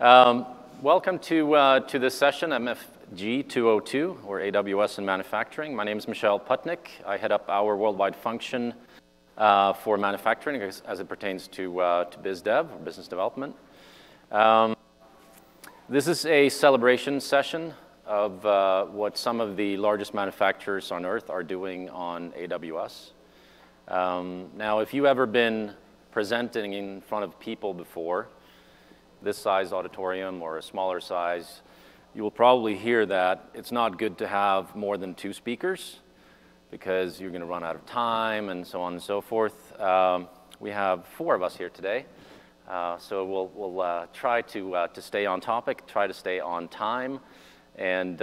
Welcome to this session, MFG202, or AWS in manufacturing. My name is Michel Putnick. I head up our worldwide function for manufacturing as it pertains to biz dev, or business development. This is a celebration session of what some of the largest manufacturers on Earth are doing on AWS. Now, if you've ever been presenting in front of people before, this size auditorium or a smaller size, you will probably hear that it's not good to have more than 2 speakers because you're going to run out of time and so on and so forth. We have 4 of us here today, so we'll try to stay on topic, try to stay on time, and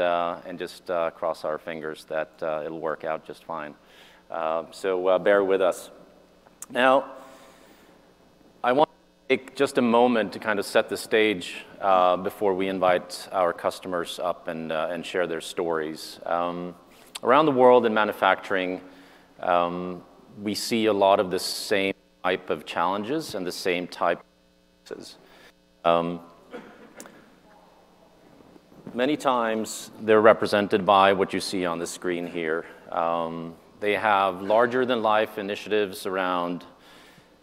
just cross our fingers that it'll work out just fine. So bear with us. Now, I want to take just a moment to kind of set the stage before we invite our customers up and share their stories. Around the world in manufacturing, we see a lot of the same type of challenges and the same type of processes. Many times, they're represented by what you see on the screen here. They have larger-than-life initiatives around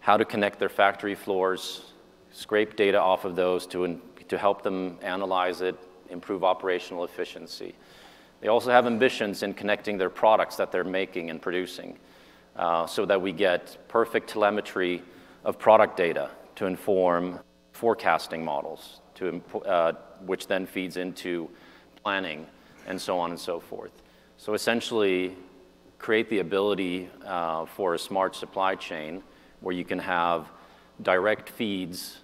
how to connect their factory floors, scrape data off of those to help them analyze it, improve operational efficiency. They also have ambitions in connecting their products that they're making and producing so that we get perfect telemetry of product data to inform forecasting models, which then feeds into planning and so on and so forth. So essentially, create the ability for a smart supply chain where you can have direct feeds,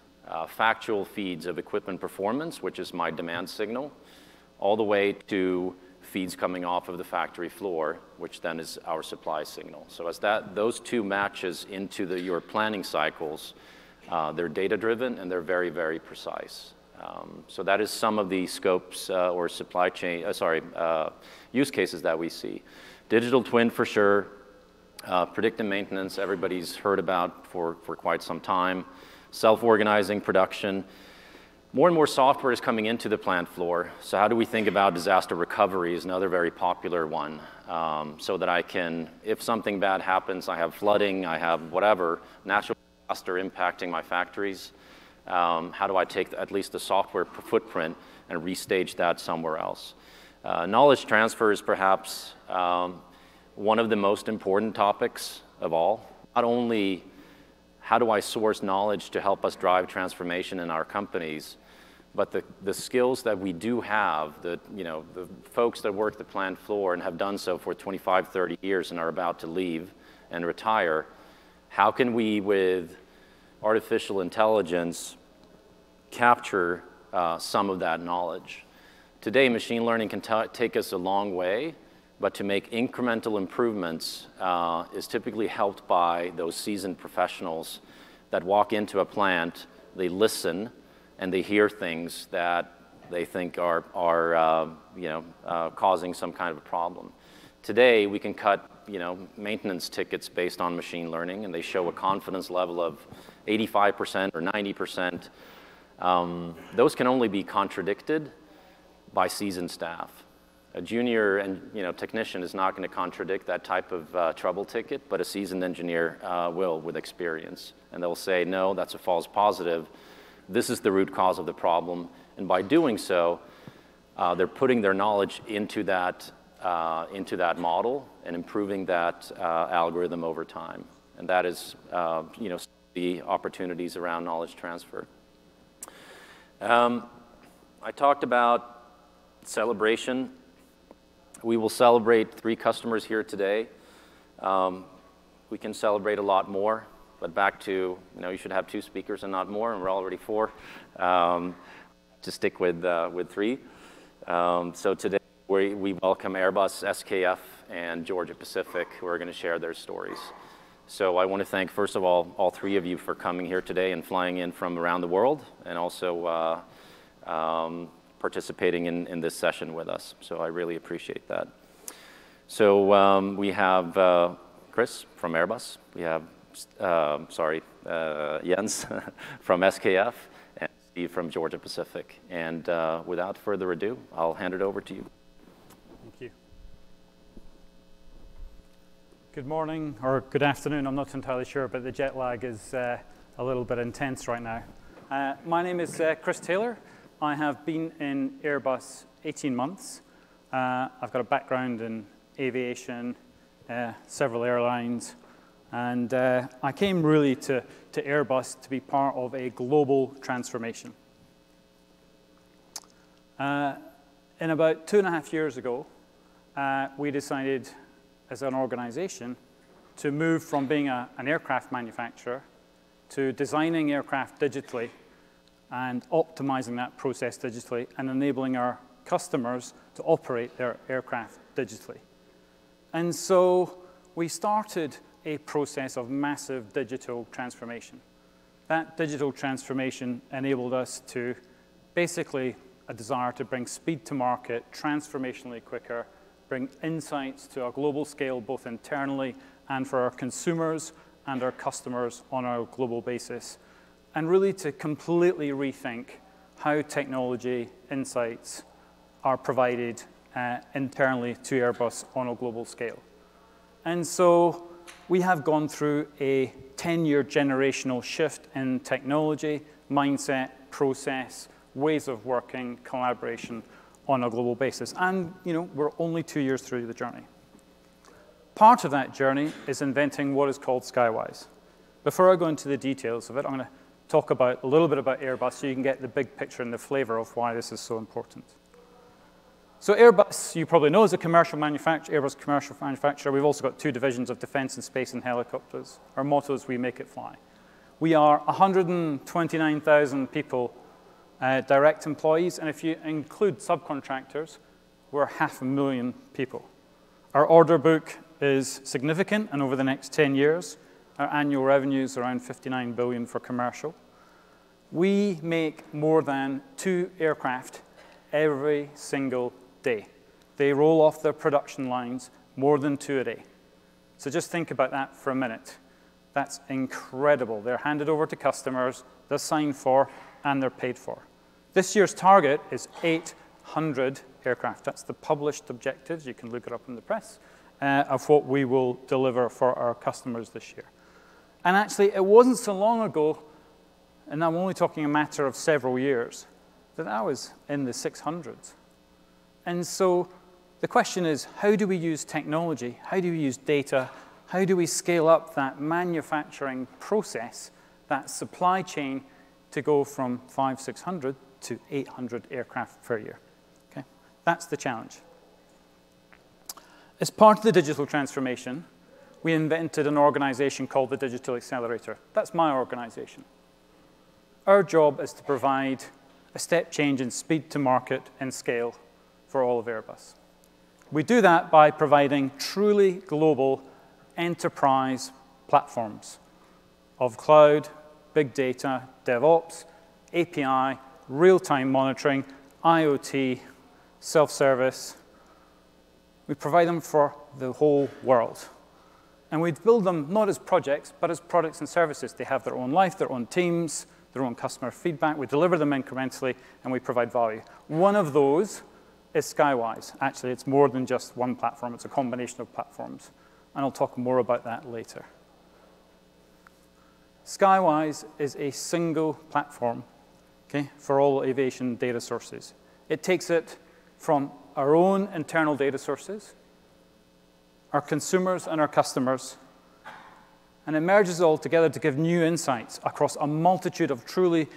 factual feeds of equipment performance, which is my demand signal, all the way to feeds coming off of the factory floor, which then is our supply signal. So as those 2 matches into your planning cycles, they're data-driven and they're very, very precise. So that is some of the scopes or supply chain, use cases that we see. Digital twin for sure. Predictive maintenance, everybody's heard about for quite some time. Self-organizing production. More and more software is coming into the plant floor. So how do we think about disaster recovery is another very popular one. So that I can, if something bad happens, I have flooding, I have whatever, natural disaster impacting my factories, how do I take at least the software footprint and restage that somewhere else? Knowledge transfer is perhaps one of the most important topics of all. Not only how do I source knowledge to help us drive transformation in our companies, but the skills that we do have, the folks that work the plant floor and have done so for 25, 30 years and are about to leave and retire, how can we, with artificial intelligence, capture some of that knowledge? Today, machine learning can take us a long way, but to make incremental improvements is typically helped by those seasoned professionals that walk into a plant, they listen, and they hear things that they think are causing some kind of a problem. Today, we can cut maintenance tickets based on machine learning, and they show a confidence level of 85% or 90%. Those can only be contradicted by seasoned staff. A junior technician is not going to contradict that type of trouble ticket, but a seasoned engineer will with experience. And they'll say, no, that's a false positive. This is the root cause of the problem. And by doing so, they're putting their knowledge into that model and improving that algorithm over time. And that is the opportunities around knowledge transfer. I talked about celebration. We will celebrate 3 customers here today. We can celebrate a lot more, but back to, you should have 2 speakers and not more, and we're already 4. To stick with 3. So today we welcome Airbus, SKF, and Georgia Pacific, who are going to share their stories. So I want to thank, first of all 3 of you for coming here today and flying in from around the world, and also participating in this session with us. So I really appreciate that. So we have Chris from Airbus. We have, Jens from SKF, and Steve from Georgia Pacific. And without further ado, I'll hand it over to you. Thank you. Good morning, or good afternoon. I'm not entirely sure, but the jet lag is a little bit intense right now. My name is Chris Taylor. I have been in Airbus 18 months. I've got a background in aviation, several airlines, and I came really to Airbus to be part of a global transformation. In about 2.5 years ago, we decided as an organization to move from being an aircraft manufacturer to designing aircraft digitally and optimizing that process digitally and enabling our customers to operate their aircraft digitally. And so we started a process of massive digital transformation. That digital transformation enabled us to basically a desire to bring speed to market transformationally quicker, bring insights to a global scale, both internally and for our consumers and our customers on a global basis, and really to completely rethink how technology insights are provided internally to Airbus on a global scale. And so we have gone through a 10-year generational shift in technology, mindset, process, ways of working, collaboration on a global basis. And we're only 2 years through the journey. Part of that journey is inventing what is called Skywise. Before I go into the details of it, I'm going to talk a little bit about Airbus so you can get the big picture and the flavor of why this is so important. So Airbus, you probably know, is a commercial manufacturer, Airbus commercial manufacturer. We've also got 2 divisions of defense and space and helicopters. Our motto is we make it fly. We are 129,000 people, direct employees, and if you include subcontractors, we're 500,000 people. Our order book is significant, and over the next 10 years, our annual revenue is around $59 billion for commercial. We make more than 2 aircraft every single day. They roll off their production lines more than 2 a day. So just think about that for a minute. That's incredible. They're handed over to customers, they're signed for, and they're paid for. This year's target is 800 aircraft. That's the published objectives. You can look it up in the press of what we will deliver for our customers this year. And actually, it wasn't so long ago, and I'm only talking a matter of several years, that I was in the 600s. And so the question is, how do we use technology? How do we use data? How do we scale up that manufacturing process, that supply chain, to go from 500-600 to 800 aircraft per year? Okay? That's the challenge. As part of the digital transformation, we invented an organization called the Digital Accelerator. That's my organization. Our job is to provide a step change in speed to market and scale for all of Airbus. We do that by providing truly global enterprise platforms of cloud, big data, DevOps, API, real-time monitoring, IoT, self-service. We provide them for the whole world. And we build them not as projects, but as products and services. They have their own life, their own teams, their own customer feedback. We deliver them incrementally, and we provide value. One of those is Skywise. Actually, it's more than just one platform. It's a combination of platforms. And I'll talk more about that later. Skywise is a single platform, okay, for all aviation data sources. It takes it from our own internal data sources, our consumers and our customers, and it merges it all together to give new insights across a multitude of truly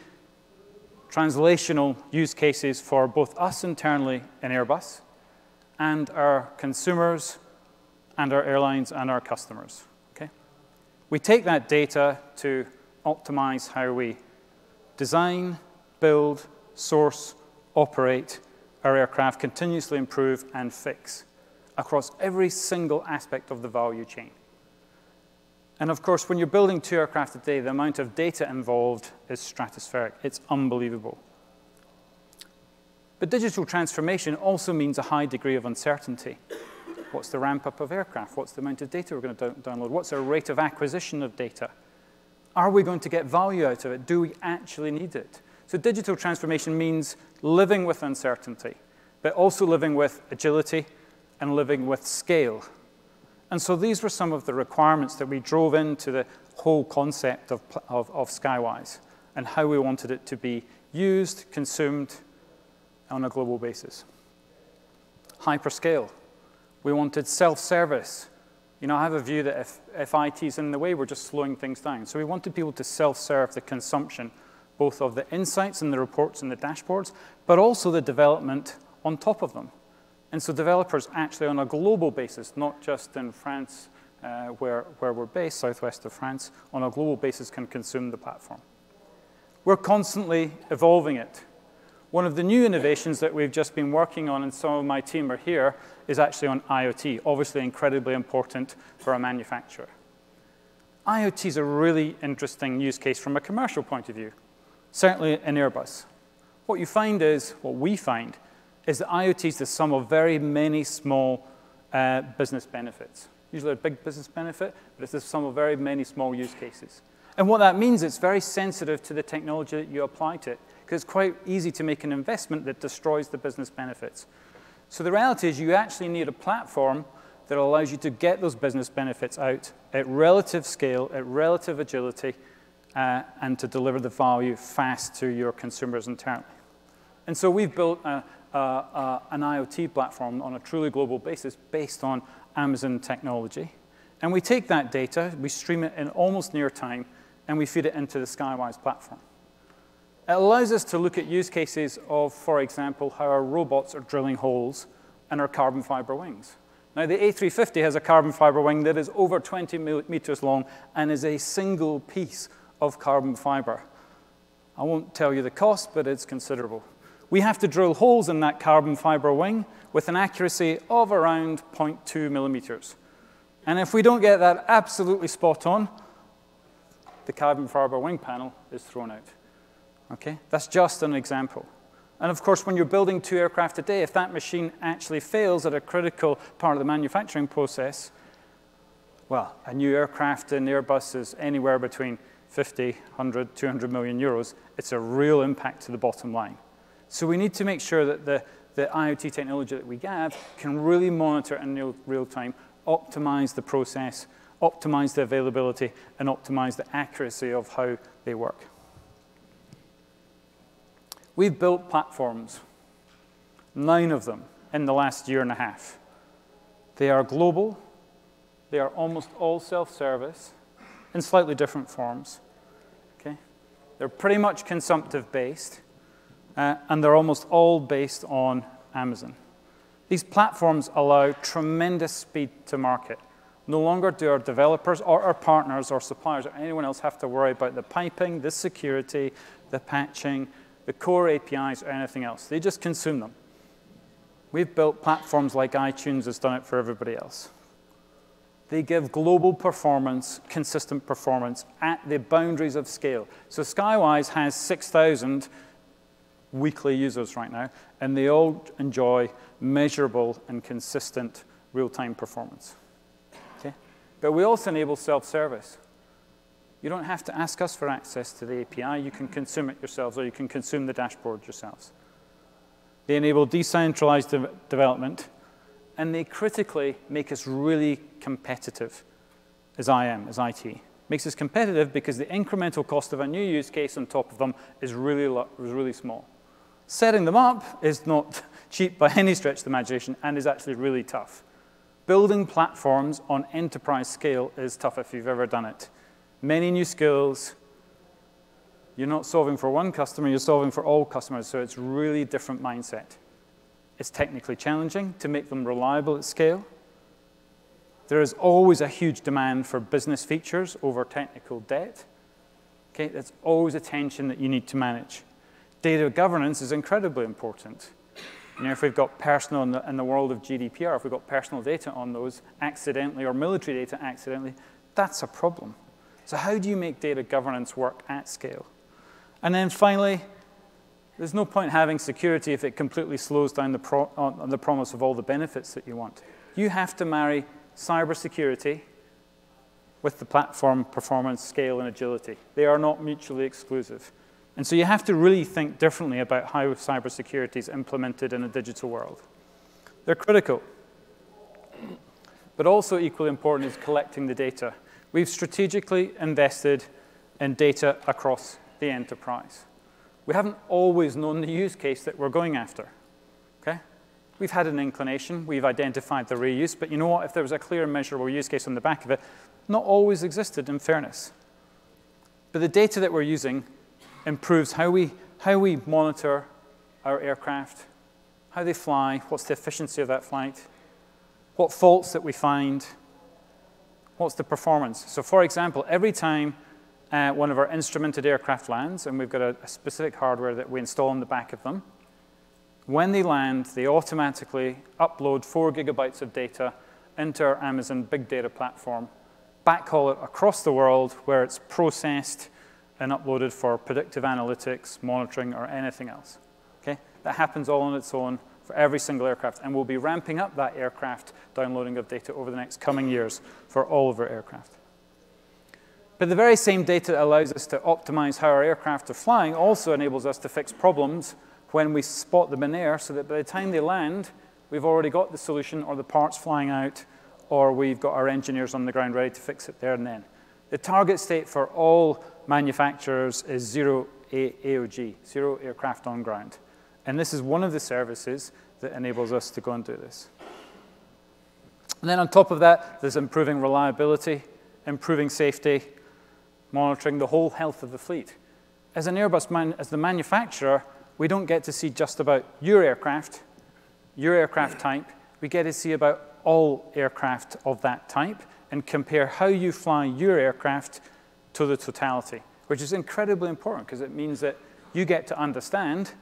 translational use cases for both us internally in Airbus and our consumers and our airlines and our customers. Okay? We take that data to optimize how we design, build, source, operate our aircraft, continuously improve, and fix across every single aspect of the value chain. And of course, when you're building 2 aircraft a day, the amount of data involved is stratospheric. It's unbelievable. But digital transformation also means a high degree of uncertainty. What's the ramp-up of aircraft? What's the amount of data we're going to download? What's our rate of acquisition of data? Are we going to get value out of it? Do we actually need it? So digital transformation means living with uncertainty, but also living with agility and living with scale. And so these were some of the requirements that we drove into the whole concept of Skywise and how we wanted it to be used, consumed on a global basis. Hyperscale. We wanted self-service. You know, I have a view that if IT's in the way, we're just slowing things down. So we wanted people to self-serve the consumption, both of the insights and the reports and the dashboards, but also the development on top of them. And so developers actually on a global basis, not just in France, where we're based, southwest of France, on a global basis can consume the platform. We're constantly evolving it. One of the new innovations that we've just been working on, and some of my team are here, is actually on IoT, obviously incredibly important for a manufacturer. IoT is a really interesting use case from a commercial point of view, certainly in Airbus. What we find is that IoT is the sum of very many small business benefits. Usually a big business benefit, but it's the sum of very many small use cases. And what that means, it's very sensitive to the technology that you apply to it, because it's quite easy to make an investment that destroys the business benefits. So the reality is you actually need a platform that allows you to get those business benefits out at relative scale, at relative agility, and to deliver the value fast to your consumers internally. And so we've built an IoT platform on a truly global basis based on Amazon technology. And we take that data, we stream it in almost near time, and we feed it into the Skywise platform. It allows us to look at use cases of, for example, how our robots are drilling holes in our carbon fiber wings. Now, the A350 has a carbon fiber wing that is over 20 meters long and is a single piece of carbon fiber. I won't tell you the cost, but it's considerable. We have to drill holes in that carbon fiber wing with an accuracy of around 0.2 millimeters. And if we don't get that absolutely spot on, the carbon fiber wing panel is thrown out. Okay? That's just an example. And of course, when you're building 2 aircraft a day, if that machine actually fails at a critical part of the manufacturing process, well, a new aircraft in Airbus is anywhere between 50, 100, 200 million euros. It's a real impact to the bottom line. So we need to make sure that the IoT technology that we have can really monitor in real time, optimize the process, optimize the availability, and optimize the accuracy of how they work. We've built platforms, 9 of them in the last year and a half. They are global. They are almost all self-service in slightly different forms. Okay? They're pretty much consumptive-based, and they're almost all based on Amazon. These platforms allow tremendous speed to market. No longer do our developers or our partners or suppliers or anyone else have to worry about the piping, the security, the patching, the core APIs, or anything else. They just consume them. We've built platforms like iTunes has done it for everybody else. They give global performance, consistent performance at the boundaries of scale. So Skywise has 6,000 weekly users right now, and they all enjoy measurable and consistent real-time performance. Okay? But we also enable self-service. You don't have to ask us for access to the API. You can consume it yourselves, or you can consume the dashboard yourselves. They enable decentralized development, and they critically make us really competitive as IT. Makes us competitive because the incremental cost of a new use case on top of them is really small. Setting them up is not cheap by any stretch of the imagination and is actually really tough. Building platforms on enterprise scale is tough if you've ever done it. Many new skills. You're not solving for one customer, you're solving for all customers, so it's really different mindset. It's technically challenging to make them reliable at scale. There is always a huge demand for business features over technical debt. Okay, that's always a tension that you need to manage. Data governance is incredibly important. You know, if we've got personal in the world of GDPR, if we've got personal data on those accidentally or military data accidentally, that's a problem. So how do you make data governance work at scale? And then finally, there's no point having security if it completely slows down the promise of all the benefits that you want. You have to marry cybersecurity with the platform performance, scale, and agility. They are not mutually exclusive. And so you have to really think differently about how cybersecurity is implemented in a digital world. They're critical. But also equally important is collecting the data. We've strategically invested in data across the enterprise. We haven't always known the use case that we're going after. Okay? We've had an inclination. We've identified the reuse. But you know what? If there was a clear and measurable use case on the back of it, not always existed, in fairness. But the data that we're using improves how we monitor our aircraft, how they fly, what's the efficiency of that flight, what faults that we find, what's the performance. So for example, every time one of our instrumented aircraft lands, and we've got a specific hardware that we install on the back of them, when they land, they automatically upload 4 gigabytes of data into our Amazon big data platform, backhaul it across the world where it's processed and uploaded for predictive analytics, monitoring, or anything else. Okay? That happens all on its own for every single aircraft, and we'll be ramping up that aircraft downloading of data over the next coming years for all of our aircraft. But the very same data that allows us to optimize how our aircraft are flying also enables us to fix problems when we spot them in air, so that by the time they land, we've already got the solution or the parts flying out, or we've got our engineers on the ground ready to fix it there and then. The target state for all manufacturers is zero AOG, zero aircraft on ground. And this is one of the services that enables us to go and do this. And then on top of that, there's improving reliability, improving safety, monitoring the whole health of the fleet. As an Airbus as the manufacturer, we don't get to see just about your aircraft type. We get to see about all aircraft of that type and compare how you fly your aircraft to the totality, which is incredibly important because it means that you get to understand,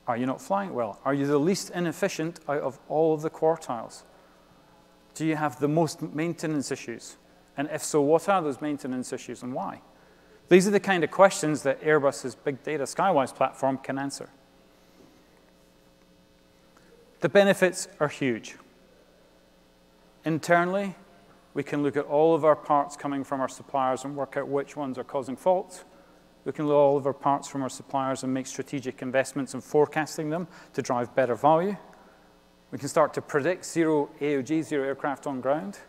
are you not flying well? Are you the least inefficient out of all of the quartiles? Do you have the most maintenance issues? And if so, what are those maintenance issues and why? These are the kind of questions that Airbus's Big Data Skywise platform can answer. The benefits are huge. Internally, we can look at all of our parts coming from our suppliers and work out which ones are causing faults. We can look at all of our parts from our suppliers and make strategic investments in forecasting them to drive better value. We can start to predict zero AOG, zero aircraft on ground.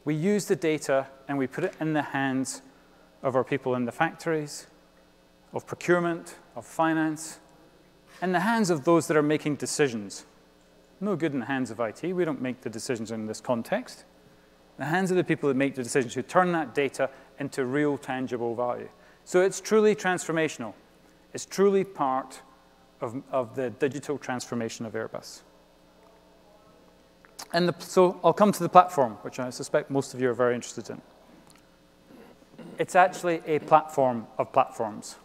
We use the data and we put it in the hands of our people in the factories, of procurement, of finance, in the hands of those that are making decisions. No good in the hands of IT. We don't make the decisions in this context. In the hands of the people that make the decisions, who turn that data into real, tangible value. So it's truly transformational. It's truly part of the digital transformation of Airbus. And so I'll come to the platform, which I suspect most of you are very interested in. It's actually a platform of platforms.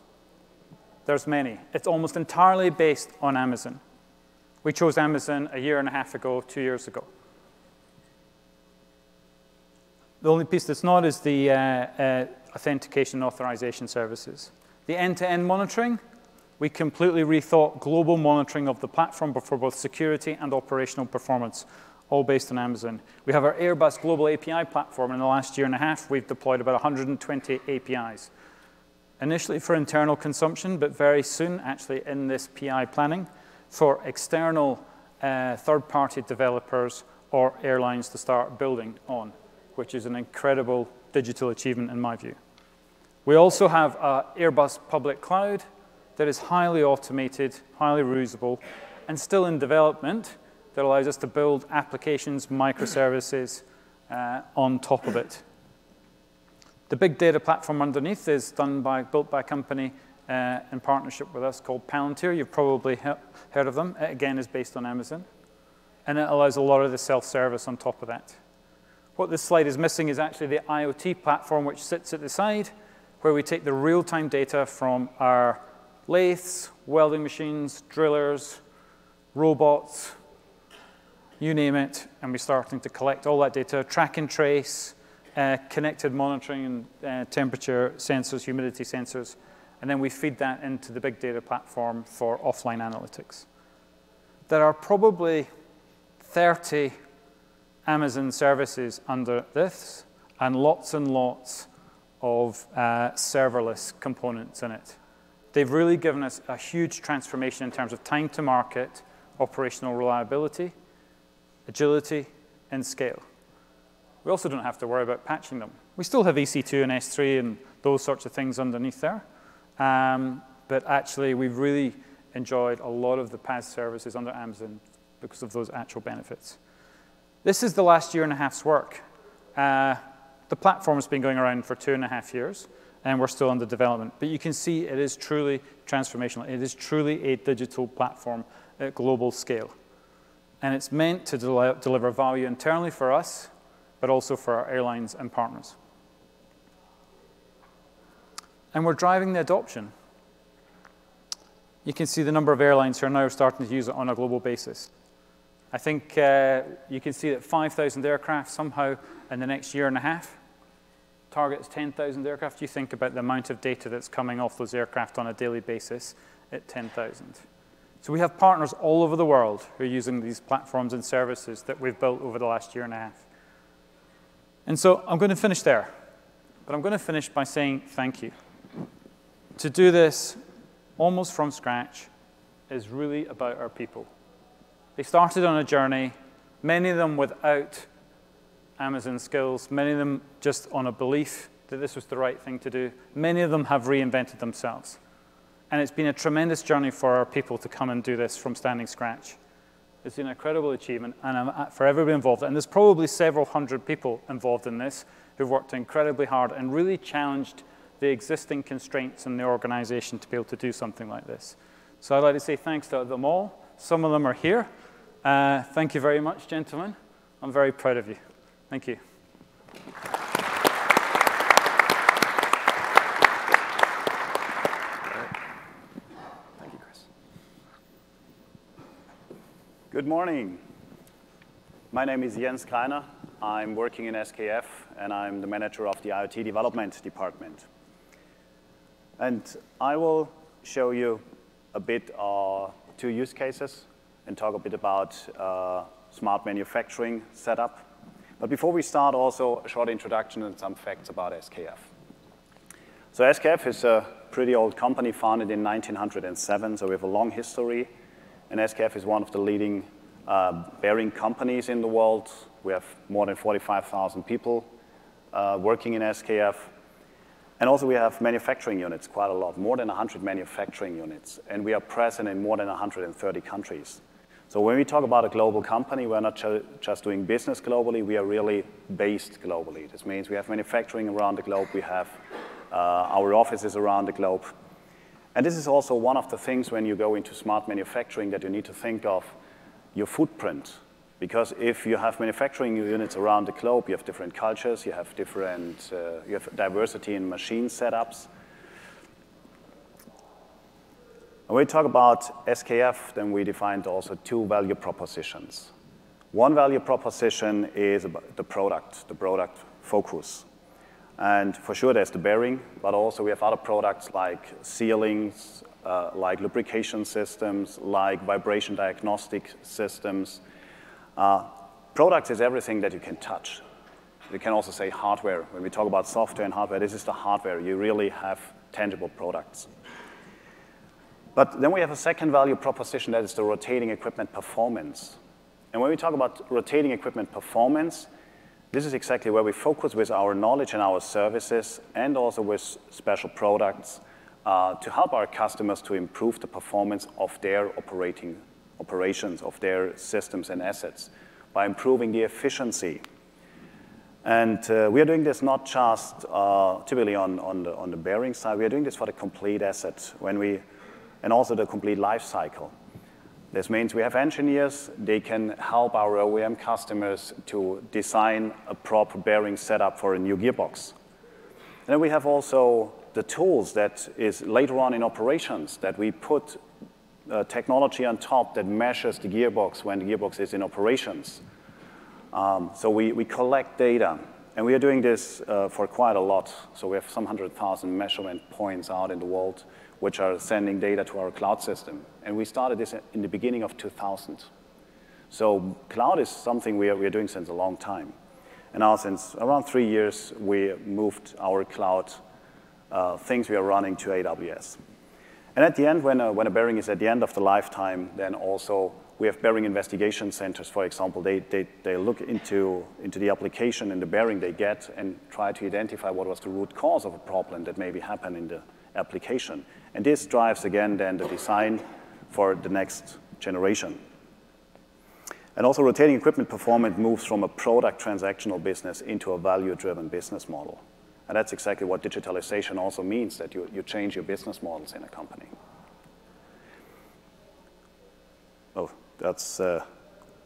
There's many. It's almost entirely based on Amazon. We chose Amazon a year and a half ago, 2 years ago. The only piece that's not is the authentication and authorization services. The end-to-end monitoring, we completely rethought global monitoring of the platform for both security and operational performance, all based on Amazon. We have our Airbus Global API platform. In the last year and a half, we've deployed about 120 APIs. Initially for internal consumption, but very soon, actually in this PI planning, for external third-party developers or airlines to start building on, which is an incredible digital achievement in my view. We also have Airbus Public Cloud that is highly automated, highly reusable, and still in development that allows us to build applications, microservices on top of it. The big data platform underneath is built by a company in partnership with us called Palantir. You've probably heard of them. It, again, is based on Amazon. And it allows a lot of the self-service on top of that. What this slide is missing is actually the IoT platform, which sits at the side, where we take the real-time data from our lathes, welding machines, drillers, robots, you name it, and we're starting to collect all that data, track and trace, connected monitoring and temperature sensors, humidity sensors, and then we feed that into the big data platform for offline analytics. There are probably 30 Amazon services under this, and lots of serverless components in it. they've really given us a huge transformation in terms of time to market, operational reliability, agility, and scale. We also don't have to worry about patching them. We still have EC2 and S3 and those sorts of things underneath there. But actually, we've really enjoyed a lot of the PaaS services under Amazon because of those actual benefits. This is the last year and a half's work. The platform has been going around for 2.5 years, and we're still under development. But you can see it is truly transformational. It is truly a digital platform at global scale. And it's meant to deliver value internally for us, but also for our airlines and partners. And we're driving the adoption. You can see the number of airlines who are now starting to use it on a global basis. I think you can see that 5,000 aircraft somehow in the next year and a half. Target is 10,000 aircraft. You think about the amount of data that's coming off those aircraft on a daily basis at 10,000. So we have partners all over the world who are using these platforms and services that we've built over the last year and a half. And so I'm going to finish there. But I'm going to finish by saying thank you. To do this almost from scratch is really about our people. They started on a journey, many of them without Amazon skills, many of them just on a belief that this was the right thing to do. Many of them have reinvented themselves. And it's been a tremendous journey for our people to come and do this from standing scratch. It's been an incredible achievement and for everybody involved. And there's probably several hundred people involved in this who've worked incredibly hard and really challenged the existing constraints in the organization to be able to do something like this. So I'd like to say thanks to them all. Some of them are here. Thank you very much, gentlemen. I'm very proud of you. Thank you. Thank you, Chris. Good morning. My name is Jens Kreiner. I'm working in SKF, and I'm the manager of the IoT development department. And I will show you a bit of 2 use cases and talk a bit about smart manufacturing setup. But before we start, also a short introduction and some facts about SKF. So SKF is a pretty old company founded in 1907, so we have a long history. And SKF is one of the leading bearing companies in the world. We have more than 45,000 people working in SKF. And also we have manufacturing units, quite a lot, more than 100 manufacturing units. And we are present in more than 130 countries. So when we talk about a global company, we're not just doing business globally, we are really based globally. This means we have manufacturing around the globe, we have our offices around the globe. And this is also one of the things when you go into smart manufacturing that you need to think of your footprint. Because if you have manufacturing units around the globe, you have different cultures, you have diversity in machine setups. When we talk about SKF, then we defined also 2 value propositions. One value proposition is about the product focus. And for sure, there's the bearing, but also we have other products like sealings, like lubrication systems, like vibration diagnostic systems. Products is everything that you can touch. We can also say hardware. When we talk about software and hardware, this is the hardware. You really have tangible products. But then we have a second value proposition that is the rotating equipment performance. And when we talk about rotating equipment performance, this is exactly where we focus with our knowledge and our services and also with special products to help our customers to improve the performance of their operations, of their systems and assets by improving the efficiency. And we are doing this not just typically on the bearing side, we are doing this for the complete asset and also the complete life cycle. This means we have engineers, they can help our OEM customers to design a proper bearing setup for a new gearbox. And then we have also the tools that is later on in operations that we put technology on top that measures the gearbox when the gearbox is in operations. So we collect data, and we are doing this for quite a lot. So we have some 100,000 measurement points out in the world which are sending data to our cloud system. And we started this in the beginning of 2000. So cloud is something we are doing since a long time. And now since around 3 years, we moved our cloud things we are running to AWS. And at the end, when a bearing is at the end of the lifetime, then also we have bearing investigation centers, for example. They look into the application and the bearing they get and try to identify what was the root cause of a problem that maybe happened in the application. And this drives, again, then the design for the next generation. And also rotating equipment performance moves from a product transactional business into a value-driven business model. And that's exactly what digitalization also means, that you change your business models in a company. Oh, that's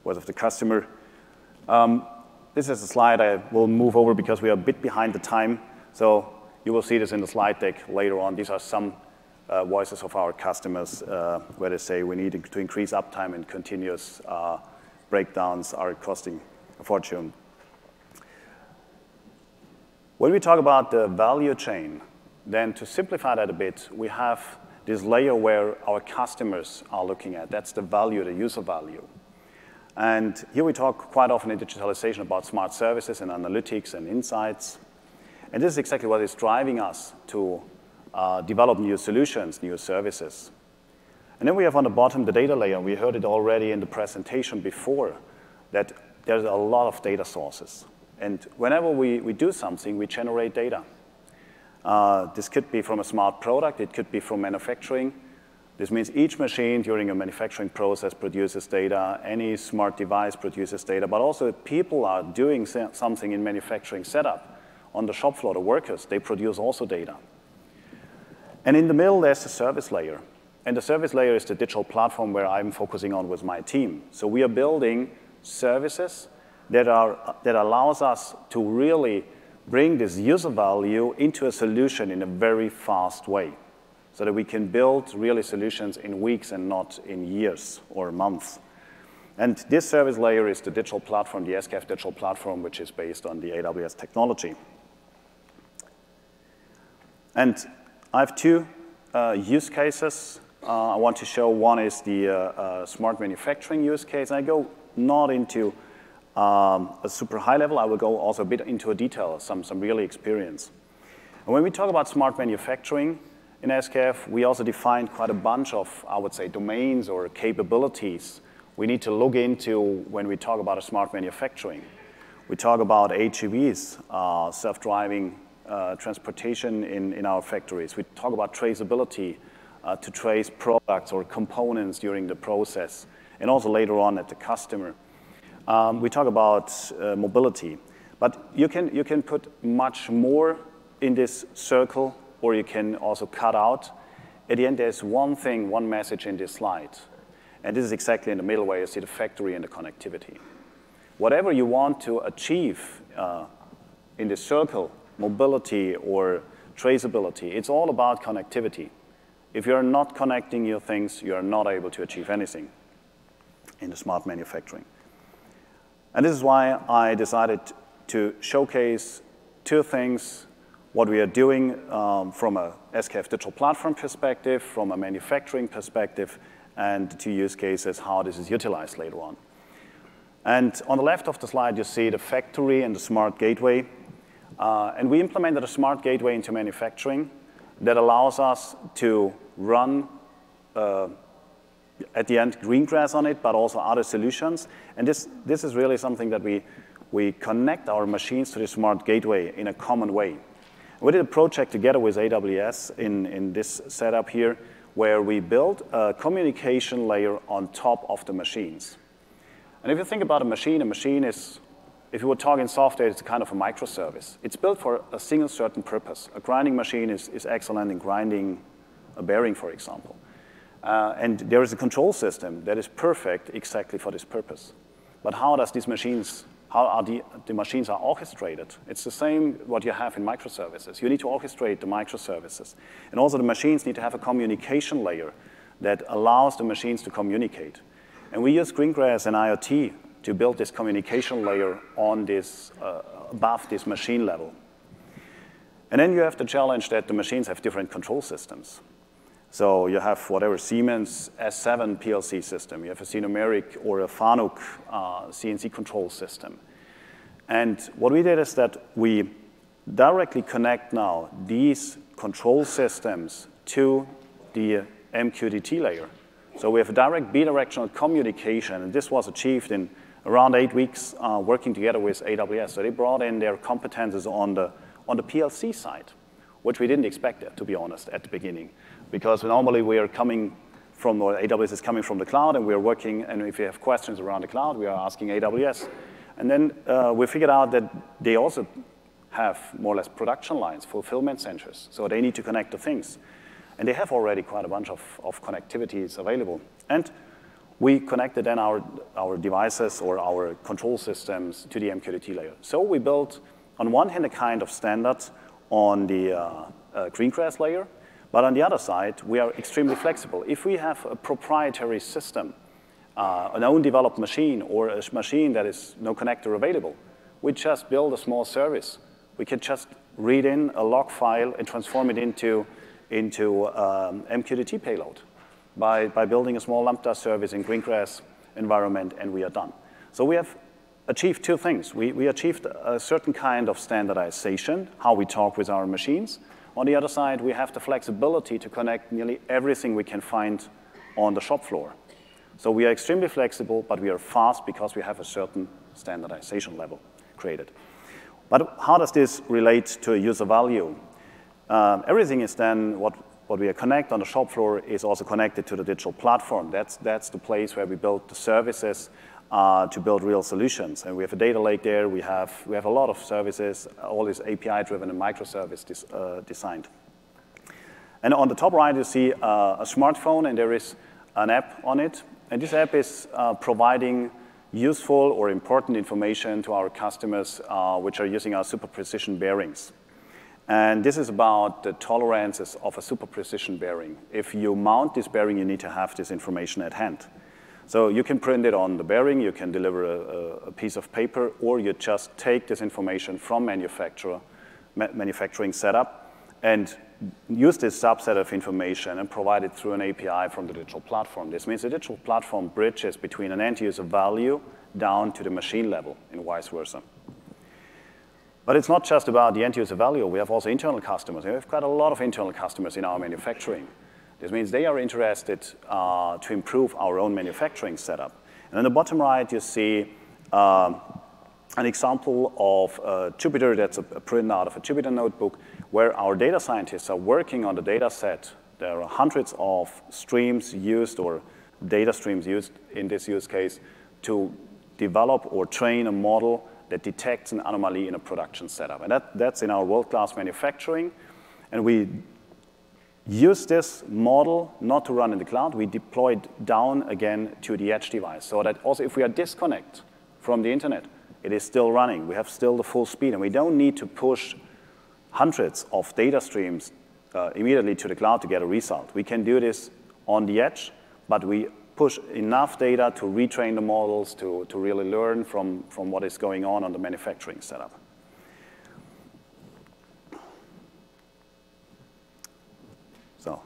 was of the customer. This is a slide I will move over because we are a bit behind the time. So you will see this in the slide deck later on. These are some voices of our customers where they say we need to increase uptime and continuous breakdowns are costing a fortune. When we talk about the value chain, then to simplify that a bit, we have this layer where our customers are looking at. That's the value, the user value. And here we talk quite often in digitalization about smart services and analytics and insights. And this is exactly what is driving us to develop new solutions, new services. And then we have on the bottom the data layer. We heard it already in the presentation before, that there's a lot of data sources. And whenever we do something, we generate data. This could be from a smart product. It could be from manufacturing. This means each machine during a manufacturing process produces data. Any smart device produces data. But also people are doing something in manufacturing setup. On the shop floor, the workers, they produce also data. And in the middle, there's the service layer. And the service layer is the digital platform where I'm focusing on with my team. So we are building services that allows us to really bring this user value into a solution in a very fast way, so that we can build really solutions in weeks and not in years or months. And this service layer is the digital platform, the SKF digital platform, which is based on the AWS technology. And I have two use cases I want to show. One is the smart manufacturing use case. I go not into a super high level. I will go also a bit into a detail, some really experience. And when we talk about smart manufacturing in SKF, we also define quite a bunch of, I would say, domains or capabilities we need to look into when we talk about a smart manufacturing. We talk about HEVs, self-driving transportation in our factories. We talk about traceability to trace products or components during the process, and also later on at the customer. We talk about mobility, but you can put much more in this circle, or you can also cut out. At the end, there's one thing, one message in this slide, and this is exactly in the middle where you see the factory and the connectivity. Whatever you want to achieve in this circle, mobility or traceability, it's all about connectivity. If you're not connecting your things, you're not able to achieve anything in the smart manufacturing. And this is why I decided to showcase two things, what we are doing from a SKF digital platform perspective, from a manufacturing perspective, and two use cases, how this is utilized later on. And on the left of the slide, you see the factory and the smart gateway. And we implemented a smart gateway into manufacturing that allows us to run at the end, green grass on it, but also other solutions. And this is really something that we connect our machines to the smart gateway in a common way. We did a project together with AWS in this setup here, where we built a communication layer on top of the machines. And if you think about a machine is, if you were talking software, it's a kind of a microservice. It's built for a single certain purpose. A grinding machine is excellent in grinding a bearing, for example. And there is a control system that is perfect exactly for this purpose. But how does these machines, how are the machines are orchestrated? It's the same what you have in microservices. You need to orchestrate the microservices. And also the machines need to have a communication layer that allows the machines to communicate. And we use Greengrass and IoT to build this communication layer on this, above this machine level. And then you have the challenge that the machines have different control systems. So you have whatever Siemens S7 PLC system, you have a Sinomeric or a Fanuc CNC control system. And what we did is that we directly connect now these control systems to the MQTT layer. So we have a direct bidirectional communication, and this was achieved in around 8 weeks working together with AWS. So they brought in their competences on the PLC side, which we didn't expect it, to be honest, at the beginning. Because normally we are coming from, or AWS is coming from the cloud, and we are working, and if you have questions around the cloud, we are asking AWS. And then we figured out that they also have more or less production lines, fulfillment centers, so they need to connect the things. And they have already quite a bunch of connectivities available. And we connected then our devices or our control systems to the MQTT layer. So we built, on one hand, a kind of standard on the Greengrass layer, but on the other side, we are extremely flexible. If we have a proprietary system, an own developed machine, or a machine that is no connector available, we just build a small service. We can just read in a log file and transform it into MQTT payload by building a small Lambda service in Greengrass environment, and we are done. So we have achieved two things. We achieved a certain kind of standardization, how we talk with our machines. On the other side, we have the flexibility to connect nearly everything we can find on the shop floor. So we are extremely flexible, but we are fast because we have a certain standardization level created. But how does this relate to a user value? Everything is then what we connect on the shop floor is also connected to the digital platform. That's the place where we build the services to build real solutions. And we have a data lake there. We have a lot of services, all is API-driven and microservice designed. And on the top right, you see a smartphone, and there is an app on it. And this app is providing useful or important information to our customers which are using our super precision bearings. And this is about the tolerances of a super precision bearing. If you mount this bearing, you need to have this information at hand. So you can print it on the bearing, you can deliver a piece of paper, or you just take this information from manufacturing setup and use this subset of information and provide it through an API from the digital platform. This means the digital platform bridges between an end-user value down to the machine level and vice versa. But it's not just about the end-user value. We have also internal customers. We have got a lot of internal customers in our manufacturing. This means they are interested to improve our own manufacturing setup. And on the bottom right, you see an example of Jupyter. That's a printout of a Jupyter notebook where our data scientists are working on the data set. There are hundreds of streams used, or data streams used in this use case, to develop or train a model that detects an anomaly in a production setup. And that's in our world-class manufacturing. And we use this model not to run in the cloud. We deploy it down again to the edge device, so that also if we are disconnected from the internet, it is still running. We have still the full speed, and we don't need to push hundreds of data streams immediately to the cloud to get a result. We can do this on the edge, but we push enough data to retrain the models to really learn from what is going on the manufacturing setup. So,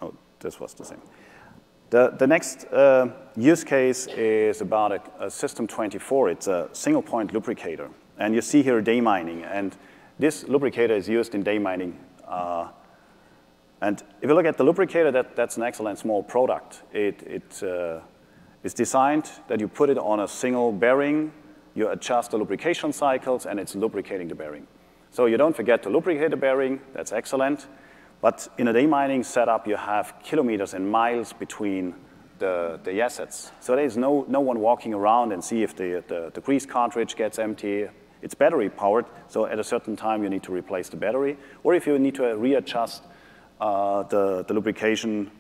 oh, this was the same. The next use case is about a System 24. It's a single-point lubricator. And you see here day mining. And this lubricator is used in day mining. And if you look at the lubricator, that's an excellent small product. It is designed that you put it on a single bearing, you adjust the lubrication cycles, and it's lubricating the bearing. So you don't forget to lubricate the bearing. That's excellent. But in a day mining setup, you have kilometers and miles between the assets. So there's no one walking around and see if the grease cartridge gets empty. It's battery powered, so at a certain time you need to replace the battery. Or if you need to readjust the lubrication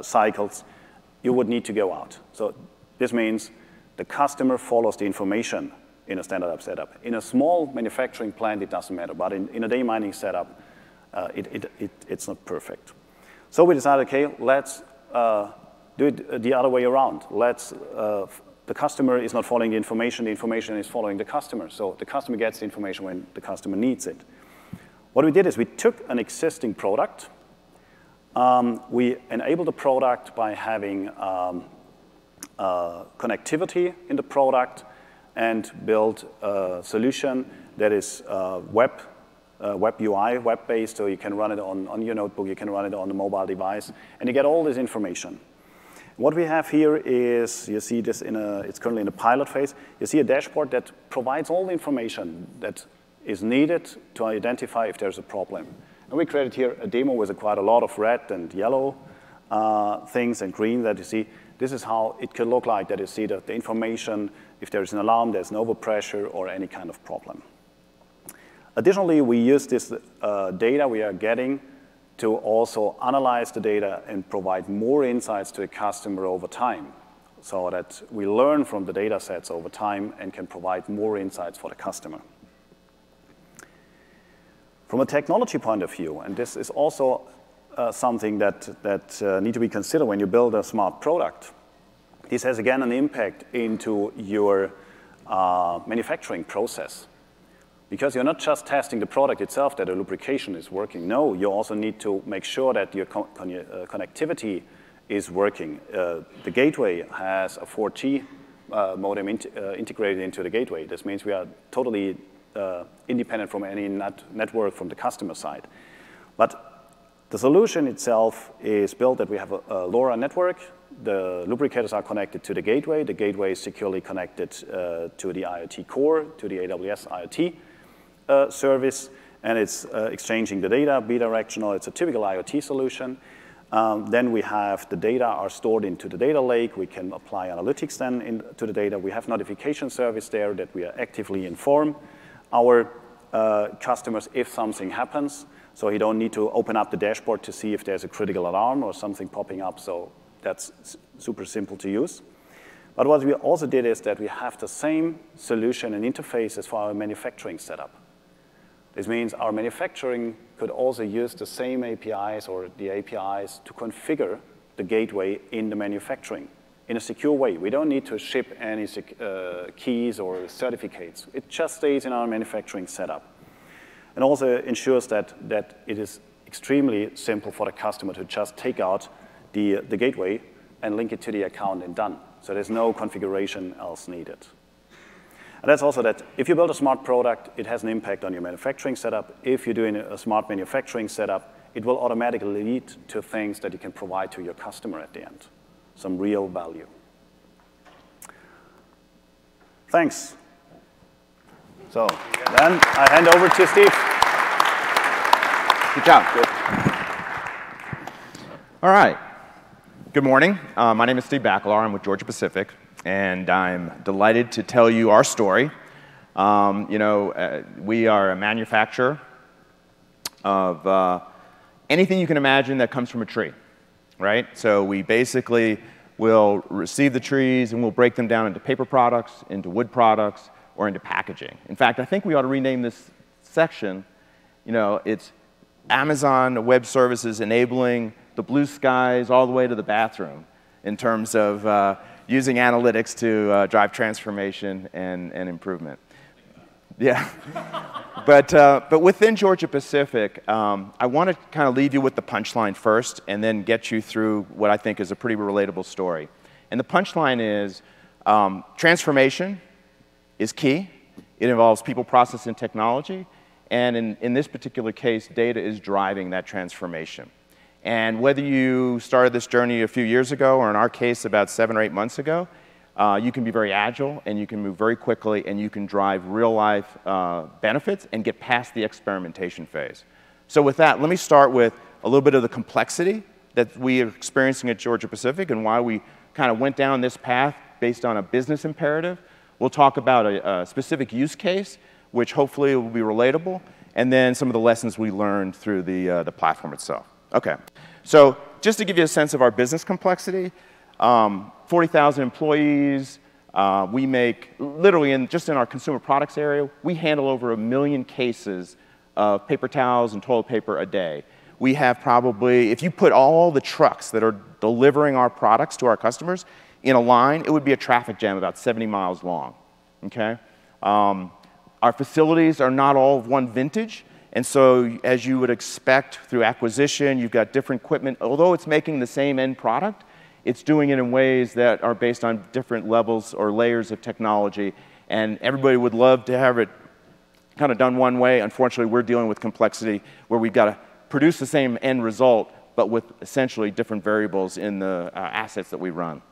cycles, you would need to go out. So this means the customer follows the information in a standard setup. In a small manufacturing plant, it doesn't matter. But in a day mining setup, it's not perfect. So we decided, okay, let's do it the other way around. The customer is not following the information is following the customer. So the customer gets the information when the customer needs it. What we did is we took an existing product. We enabled the product by having connectivity in the product and built a solution that is web web UI, web-based, so you can run it on your notebook, you can run it on the mobile device, and you get all this information. What we have here is, you see this it's currently in the pilot phase, you see a dashboard that provides all the information that is needed to identify if there's a problem. And we created here a demo with quite a lot of red and yellow things and green that you see. This is how it could look like, that you see the information, if there's an alarm, there's an overpressure, or any kind of problem. Additionally, we use this data we are getting to also analyze the data and provide more insights to a customer over time, so that we learn from the data sets over time and can provide more insights for the customer. From a technology point of view, and this is also something that need to be considered when you build a smart product, this has again an impact into your manufacturing process. Because you're not just testing the product itself, that the lubrication is working. No, you also need to make sure that your connectivity is working. The gateway has a 4G modem integrated into the gateway. This means we are totally independent from any network from the customer side. But the solution itself is built that we have a LoRa network. The lubricators are connected to the gateway. The gateway is securely connected to the IoT core, to the AWS IoT service, and it's exchanging the data bidirectional. It's a typical IoT solution. Then we have the data are stored into the data lake. We can apply analytics then into the data. We have notification service there that we actively inform our customers if something happens. So you don't need to open up the dashboard to see if there's a critical alarm or something popping up. So that's super simple to use. But what we also did is that we have the same solution and interfaces for our manufacturing setup. This means our manufacturing could also use the same APIs or the APIs to configure the gateway in the manufacturing in a secure way. We don't need to ship any keys or certificates. It just stays in our manufacturing setup. And also ensures that it is extremely simple for the customer to just take out the gateway and link it to the account and done. So there's no configuration else needed. And that's also that if you build a smart product, it has an impact on your manufacturing setup. If you're doing a smart manufacturing setup, it will automatically lead to things that you can provide to your customer at the end, some real value. Thanks. So then I hand over to Steve. Good job. Good. All right. Good morning. My name is Steve Bacalar. I'm with Georgia Pacific. And I'm delighted to tell you our story. We are a manufacturer of anything you can imagine that comes from a tree, right? So we basically will receive the trees and we'll break them down into paper products, into wood products, or into packaging. In fact, I think we ought to rename this section, it's Amazon Web Services enabling the blue skies all the way to the bathroom in terms of using analytics to drive transformation and improvement. Yeah. But within Georgia Pacific, I want to kind of leave you with the punchline first and then get you through what I think is a pretty relatable story. And the punchline is transformation is key. It involves people, process, and technology. And in this particular case, data is driving that transformation. And whether you started this journey a few years ago, or in our case, about 7 or 8 months ago, you can be very agile, and you can move very quickly, and you can drive real-life benefits and get past the experimentation phase. So with that, let me start with a little bit of the complexity that we are experiencing at Georgia Pacific and why we kind of went down this path based on a business imperative. We'll talk about a specific use case, which hopefully will be relatable, and then some of the lessons we learned through the platform itself. Okay, so just to give you a sense of our business complexity, 40,000 employees. We make, literally, just in our consumer products area, we handle over 1 million cases of paper towels and toilet paper a day. We have probably, if you put all the trucks that are delivering our products to our customers in a line, it would be a traffic jam about 70 miles long, okay? Our facilities are not all of one vintage. And so, as you would expect through acquisition, you've got different equipment. Although it's making the same end product, it's doing it in ways that are based on different levels or layers of technology. And everybody would love to have it kind of done one way. Unfortunately, we're dealing with complexity where we've got to produce the same end result, but with essentially different variables in the assets that we run.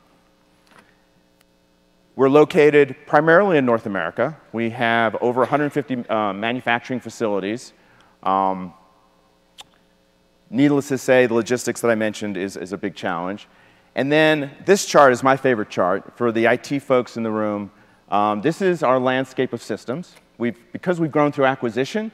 We're located primarily in North America. We have over 150 manufacturing facilities. Needless to say, the logistics that I mentioned is a big challenge. And then this chart is my favorite chart. For the IT folks in the room, this is our landscape of systems. Because we've grown through acquisition,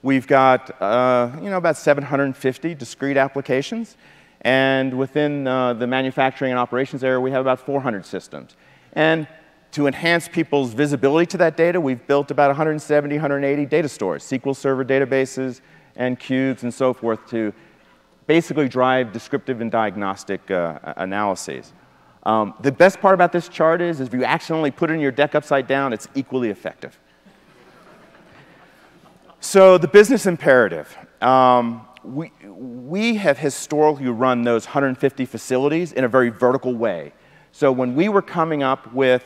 we've got about 750 discrete applications. And within the manufacturing and operations area, we have about 400 systems. And to enhance people's visibility to that data, we've built about 170, 180 data stores, SQL Server databases and cubes and so forth to basically drive descriptive and diagnostic analyses. The best part about this chart is if you accidentally put it in your deck upside down, it's equally effective. So the business imperative. We have historically run those 150 facilities in a very vertical way. So when we were coming up with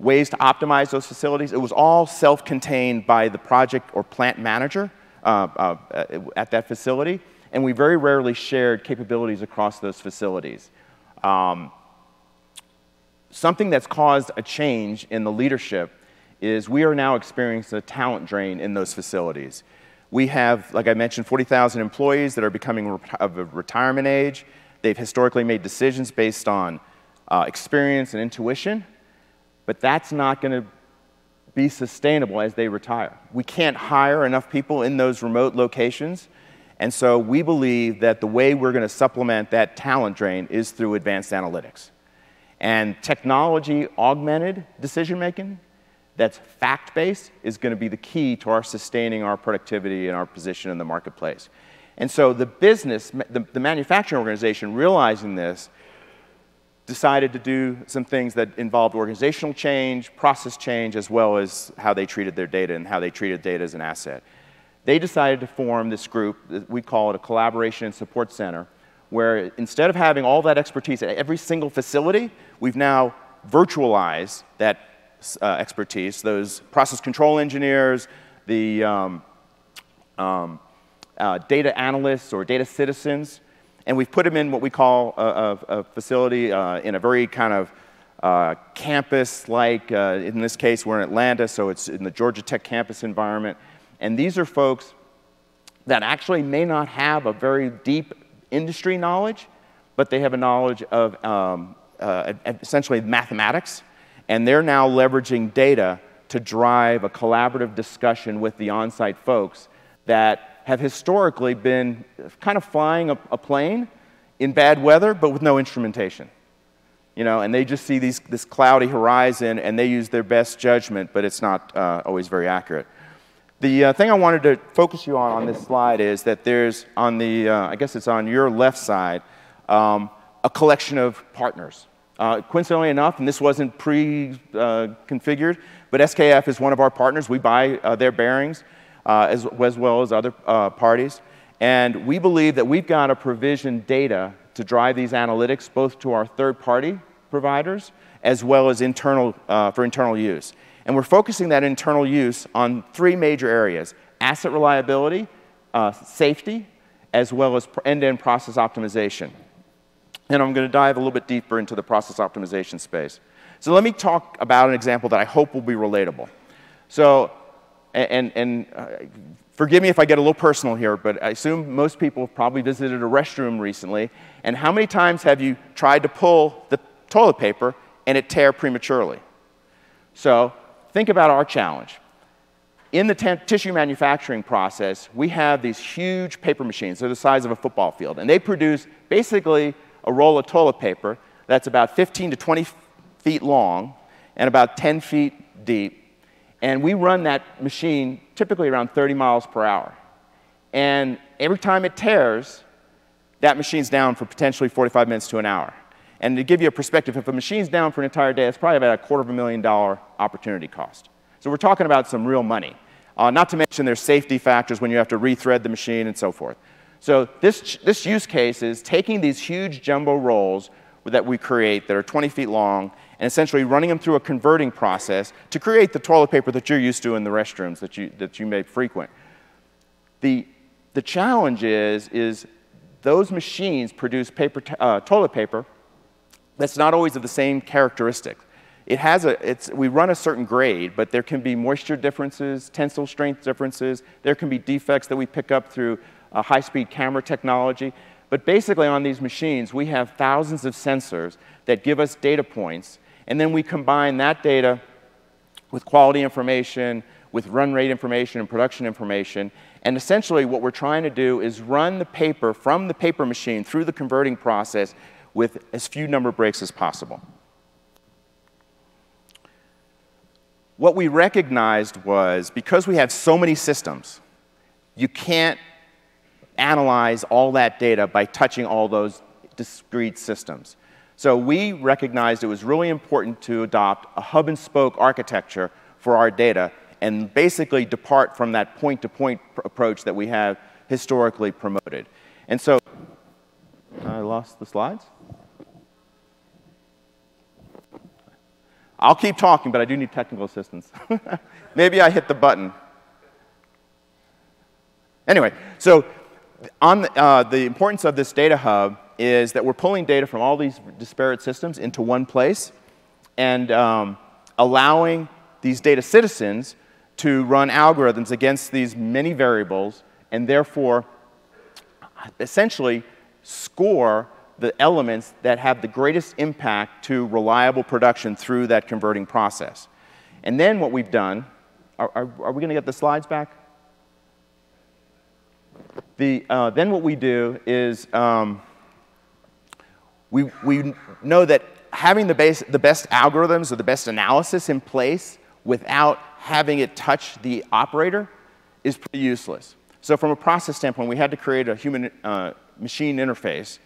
ways to optimize those facilities, it was all self-contained by the project or plant manager at that facility, and we very rarely shared capabilities across those facilities. Something that's caused a change in the leadership is we are now experiencing a talent drain in those facilities. We have, like I mentioned, 40,000 employees that are becoming of a retirement age. They've historically made decisions based on experience and intuition, but that's not going to be sustainable as they retire. We can't hire enough people in those remote locations, and so we believe that the way we're going to supplement that talent drain is through advanced analytics. And technology-augmented decision-making that's fact-based is going to be the key to our sustaining our productivity and our position in the marketplace. And so the business, the manufacturing organization, realizing this, decided to do some things that involved organizational change, process change, as well as how they treated their data and how they treated data as an asset. They decided to form this group, we call it a collaboration and support center, where instead of having all that expertise at every single facility, we've now virtualized that expertise, those process control engineers, the data analysts or data citizens, and we've put them in what we call a facility in a very kind of campus-like, in this case we're in Atlanta, so it's in the Georgia Tech campus environment. And these are folks that actually may not have a very deep industry knowledge, but they have a knowledge of essentially mathematics, and they're now leveraging data to drive a collaborative discussion with the on-site folks that have historically been kind of flying a plane in bad weather, but with no instrumentation. And they just see this cloudy horizon, and they use their best judgment, but it's not always very accurate. The thing I wanted to focus you on this slide is that there's on the, I guess it's on your left side, a collection of partners. Coincidentally enough, and this wasn't pre-configured, but SKF is one of our partners. We buy their bearings as well as other parties. And we believe that we've got to provision data to drive these analytics both to our third-party providers as well as for internal use. And we're focusing that internal use on three major areas: asset reliability, safety, as well as end-to-end process optimization. And I'm going to dive a little bit deeper into the process optimization space. So let me talk about an example that I hope will be relatable. So, forgive me if I get a little personal here, but I assume most people have probably visited a restroom recently. And how many times have you tried to pull the toilet paper and it tear prematurely? So think about our challenge. In the tissue manufacturing process, we have these huge paper machines. They're the size of a football field. And they produce basically a roll of toilet paper that's about 15 to 20 feet long and about 10 feet deep. And we run that machine typically around 30 miles per hour. And every time it tears, that machine's down for potentially 45 minutes to an hour. And to give you a perspective, if a machine's down for an entire day, it's probably about $250,000 opportunity cost. So we're talking about some real money. Not to mention there's safety factors when you have to rethread the machine and so forth. So this use case is taking these huge jumbo rolls that we create that are 20 feet long and essentially running them through a converting process to create the toilet paper that you're used to in the restrooms that you may frequent. The challenge is those machines produce toilet paper that's not always of the same characteristic. We run a certain grade, but there can be moisture differences, tensile strength differences. There can be defects that we pick up through high-speed camera technology. But basically on these machines, we have thousands of sensors that give us data points, and then we combine that data with quality information, with run rate information and production information. And essentially what we're trying to do is run the paper from the paper machine through the converting process with as few number of breaks as possible. What we recognized was, because we have so many systems, you can't analyze all that data by touching all those discrete systems. So we recognized it was really important to adopt a hub-and-spoke architecture for our data and basically depart from that point-to-point approach that we have historically promoted. And so, I lost the slides? I'll keep talking, but I do need technical assistance. Maybe I hit the button. Anyway, so on the importance of this data hub is that we're pulling data from all these disparate systems into one place and allowing these data citizens to run algorithms against these many variables and therefore essentially score the elements that have the greatest impact to reliable production through that converting process. And then what we've done, are we going to get the slides back? Then what we do is we know that having the best algorithms or the best analysis in place without having it touch the operator is pretty useless. So from a process standpoint, we had to create a human-machine interface.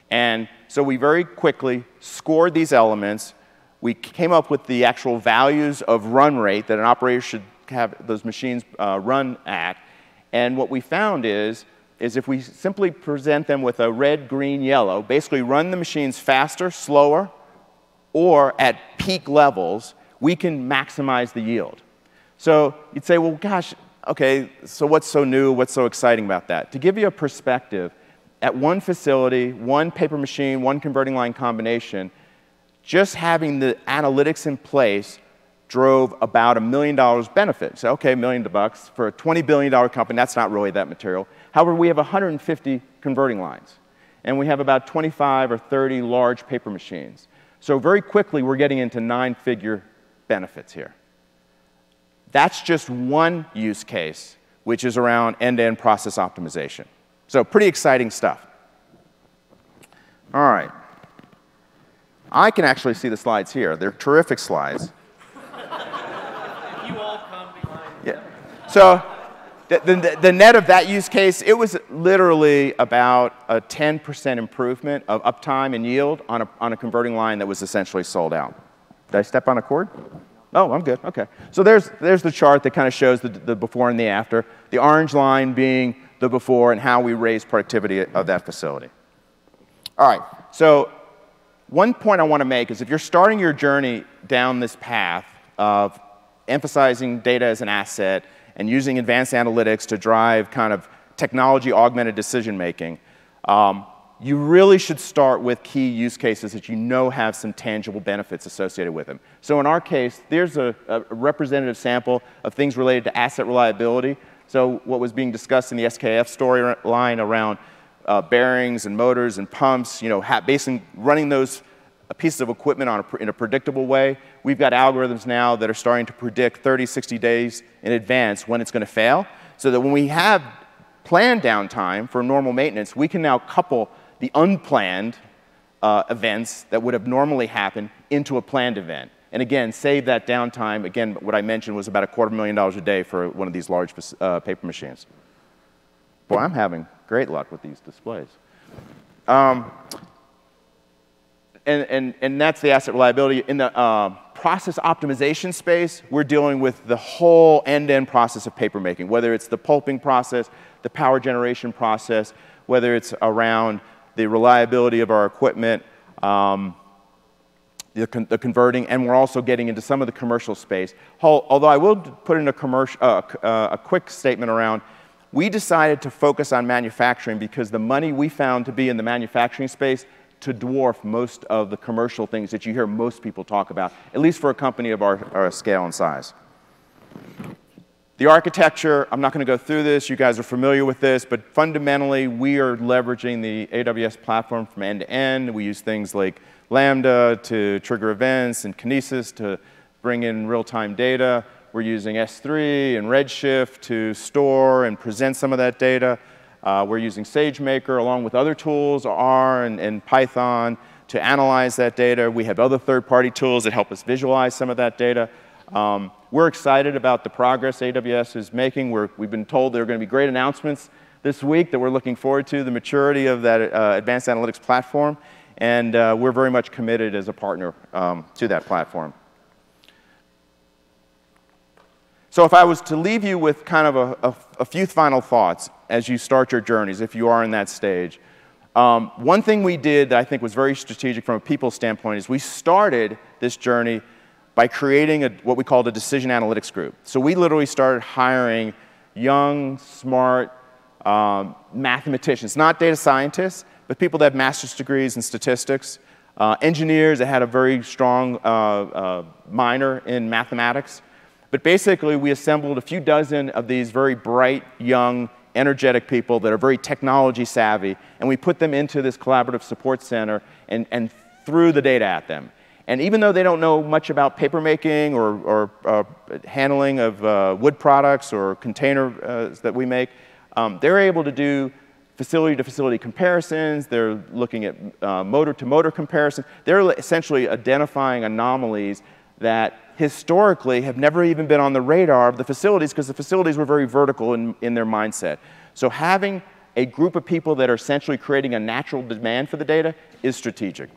And so we very quickly scored these elements. We came up with the actual values of run rate that an operator should have those machines run at. And what we found is if we simply present them with a red, green, yellow, basically run the machines faster, slower, or at peak levels, we can maximize the yield. So you'd say, well, gosh, OK, so what's so new? What's so exciting about that? To give you a perspective, at one facility, one paper machine, one converting line combination, just having the analytics in place drove about $1 million benefit. So, OK, $1 million for a $20 billion company, that's not really that material. However, we have 150 converting lines, and we have about 25 or 30 large paper machines. So very quickly, we're getting into 9-figure benefits here. That's just one use case, which is around end-to-end process optimization. So pretty exciting stuff. All right. I can actually see the slides here. They're terrific slides. You all come behind. Yeah. So the net of that use case, it was literally about a 10% improvement of uptime and yield on a converting line that was essentially sold out. Did I step on a cord? Oh, I'm good. OK. So there's the chart that kind of shows the before and the after. The orange line being the before and how we raise productivity of that facility. All right. So one point I want to make is if you're starting your journey down this path of emphasizing data as an asset and using advanced analytics to drive kind of technology-augmented decision-making, you really should start with key use cases that you know have some tangible benefits associated with them. So in our case, there's a representative sample of things related to asset reliability. So what was being discussed in the SKF storyline around bearings and motors and pumps, basically running those pieces of equipment in a predictable way. We've got algorithms now that are starting to predict 30, 60 days in advance when it's going to fail, so that when we have planned downtime for normal maintenance, we can now couple the unplanned events that would have normally happened into a planned event. And again, save that downtime. Again, what I mentioned was about $250,000 a day for one of these large paper machines. Boy, I'm having great luck with these displays. And that's the asset reliability. In the process optimization space, we're dealing with the whole end-to-end process of paper making, whether it's the pulping process, the power generation process, whether it's around the reliability of our equipment, the converting, and we're also getting into some of the commercial space. Although I will put in a quick statement around, we decided to focus on manufacturing because the money we found to be in the manufacturing space to dwarf most of the commercial things that you hear most people talk about, at least for a company of our scale and size. The architecture, I'm not going to go through this. You guys are familiar with this, but fundamentally, we are leveraging the AWS platform from end to end. We use things like Lambda to trigger events and Kinesis to bring in real-time data. We're using S3 and Redshift to store and present some of that data. We're using SageMaker along with other tools, R and Python, to analyze that data. We have other third-party tools that help us visualize some of that data. We're excited about the progress AWS is making. We've been told there are going to be great announcements this week that we're looking forward to, the maturity of that advanced analytics platform, and we're very much committed as a partner to that platform. So if I was to leave you with kind of a few final thoughts as you start your journeys, if you are in that stage, one thing we did that I think was very strategic from a people standpoint is we started this journey by creating what we called a decision analytics group. So we literally started hiring young, smart mathematicians, not data scientists, but people that have master's degrees in statistics, engineers that had a very strong minor in mathematics. But basically, we assembled a few dozen of these very bright, young, energetic people that are very technology savvy, and we put them into this collaborative support center and threw the data at them. And even though they don't know much about paper making or handling of wood products or containers that we make, they're able to do facility-to-facility comparisons. They're looking at motor-to-motor comparisons. They're essentially identifying anomalies that historically have never even been on the radar of the facilities because the facilities were very vertical in their mindset. So having a group of people that are essentially creating a natural demand for the data is strategic.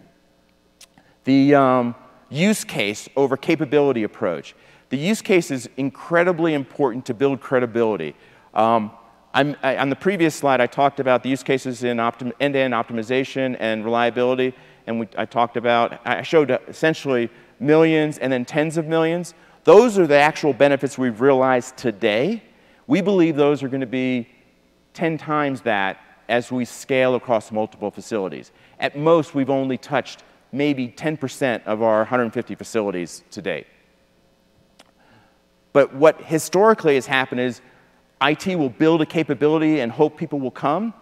The use case over capability approach. The use case is incredibly important to build credibility. On the previous slide, I talked about the use cases in end-to-end optimization and reliability, and I showed essentially millions and then tens of millions. Those are the actual benefits we've realized today. We believe those are going to be 10 times that as we scale across multiple facilities. At most, we've only touched maybe 10% of our 150 facilities to date. But what historically has happened is IT will build a capability and hope people will come,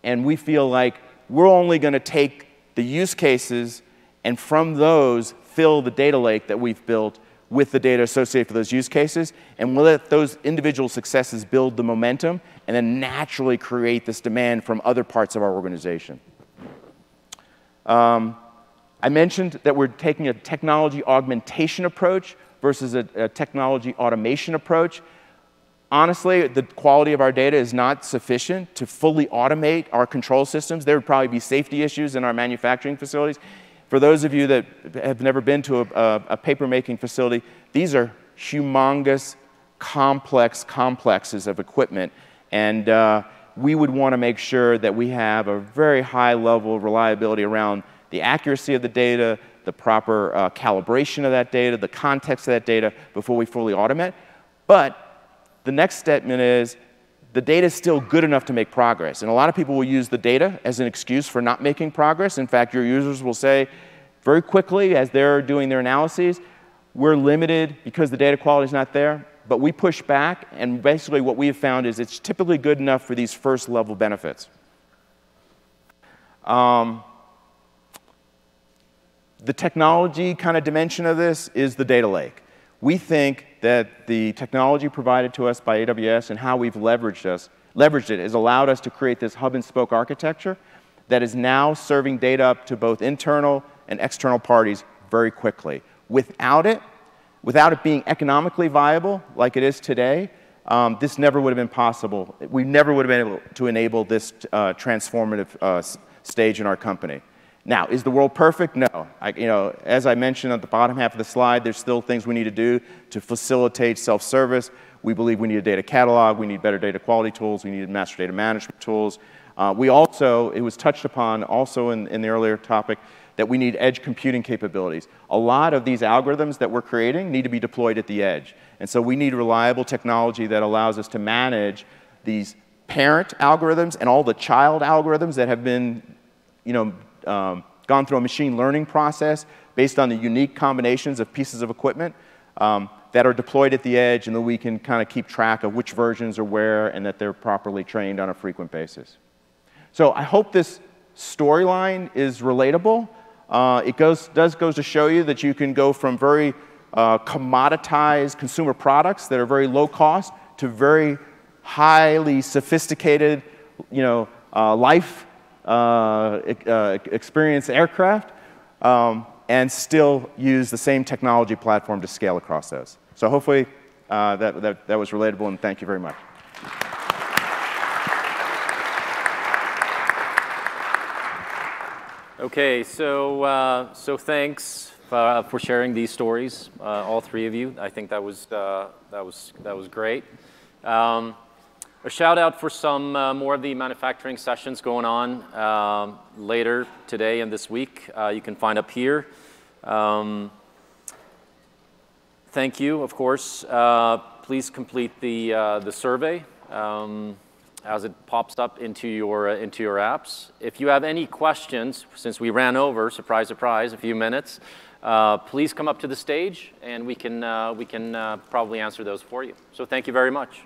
and we feel like we're only going to take the use cases and from those fill the data lake that we've built with the data associated with those use cases, and we'll let those individual successes build the momentum and then naturally create this demand from other parts of our organization. I mentioned that we're taking a technology augmentation approach versus a technology automation approach. Honestly, the quality of our data is not sufficient to fully automate our control systems. There would probably be safety issues in our manufacturing facilities. For those of you that have never been to a paper-making facility, these are humongous, complex complexes of equipment. And we would want to make sure that we have a very high level of reliability around the accuracy of the data, the proper calibration of that data, the context of that data before we fully automate. But the next statement is the data is still good enough to make progress. And a lot of people will use the data as an excuse for not making progress. In fact, your users will say very quickly as they're doing their analyses, we're limited because the data quality is not there. But we push back, and basically what we have found is it's typically good enough for these first-level benefits. The technology kind of dimension of this is the data lake. We think that the technology provided to us by AWS and how we've leveraged it has allowed us to create this hub-and-spoke architecture that is now serving data up to both internal and external parties very quickly. Without it being economically viable like it is today, this never would have been possible. We never would have been able to enable this transformative stage in our company. Now, is the world perfect? No. As I mentioned at the bottom half of the slide, there's still things we need to do to facilitate self-service. We believe we need a data catalog. We need better data quality tools. We need master data management tools. We also, it was touched upon also in the earlier topic, that we need edge computing capabilities. A lot of these algorithms that we're creating need to be deployed at the edge. And so we need reliable technology that allows us to manage these parent algorithms and all the child algorithms that have been gone through a machine learning process based on the unique combinations of pieces of equipment that are deployed at the edge, and that we can kind of keep track of which versions are where and that they're properly trained on a frequent basis. So I hope this storyline is relatable. It goes to show you that you can go from very commoditized consumer products that are very low cost to very highly sophisticated, life experience aircraft, and still use the same technology platform to scale across those. So hopefully that was relatable, and thank you very much. Okay, so thanks for sharing these stories, all three of you. I think that was great. A shout out for some more of the manufacturing sessions going on later today and this week. You can find up here. Thank you, of course. Please complete the survey as it pops up into your apps. If you have any questions, since we ran over, surprise, surprise, a few minutes, please come up to the stage, and we can probably answer those for you. So thank you very much.